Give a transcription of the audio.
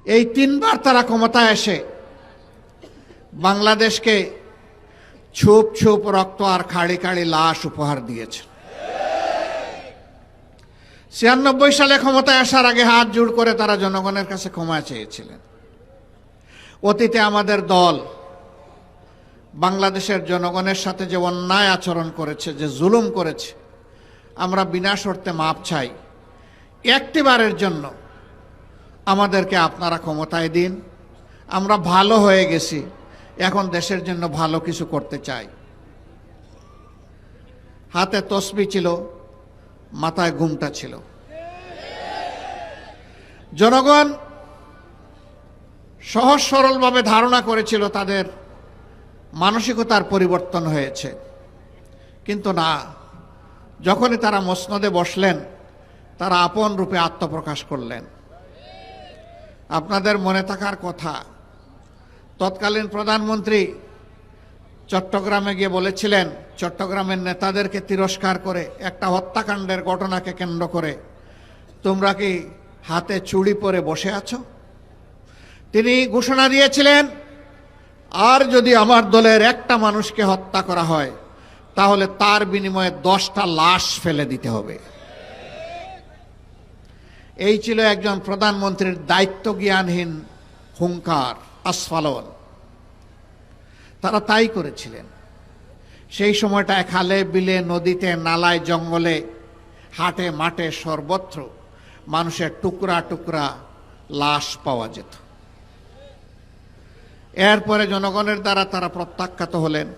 এই তিনবার তারা ক্ষমতায় এসে বাংলাদেশকে ছুপ ছুপ রক্ত আর খাড়ি খাড়ি লাশ উপহার দিয়েছে। 96 সালে ক্ষমতায় আসার আগে হাত জোড় করে তারা জনগণের কাছে ক্ষমা চেয়েছিলেন। অতীতে আমাদের দল বাংলাদেশের জনগণের সাথে যে অন্যায় আচরণ করেছে, যে জুলুম করেছে, আমরা বিনা শর্তে মাপ চাই। একটিবারের জন্য আমাদেরকে আপনারা ক্ষমতায় দিন। আমরা ভালো হয়ে গেছি, এখন দেশের জন্য ভালো কিছু করতে চাই। হাতে তসবি ছিল, মাথায় ঘুমটা ছিল। জনগণ সহজ সরলভাবে ধারণা করেছিল তাদের মানসিকতার পরিবর্তন হয়েছে, কিন্তু না। যখনই তারা মসনদে বসলেন, তারা আপন রূপে আত্মপ্রকাশ করলেন। আপনাদের মনে থাকার কথা, তৎকালীন প্রধানমন্ত্রী চট্টগ্রামে গিয়ে বলেছিলেন, চট্টগ্রামের নেতাদেরকে তিরস্কার করে, একটা হত্যাকাণ্ডের ঘটনাকে কেন্দ্র করে, তোমরা কি হাতে চুড়ি পরে বসে আছো? তিনি ঘোষণা দিয়েছিলেন, আর যদি আমার দলের একটা মানুষকে হত্যা করা হয়, তাহলে তার বিনিময়ে 10টা লাশ ফেলে দিতে হবে। এই ছিল একজন প্রধানমন্ত্রীর দায়িত্ব জ্ঞানহীন হুঙ্কার, আস্ফালন। তারা তাই করেছিলেন। সেই সময়টায় খালে বিলে, নদীতে, নালায়, জঙ্গলে, হাটে মাঠে সর্বত্র মানুষের টুকরা টুকরা লাশ পাওয়া যেত। এরপরে জনগণের দ্বারা তারা প্রত্যাখ্যাত হলেন।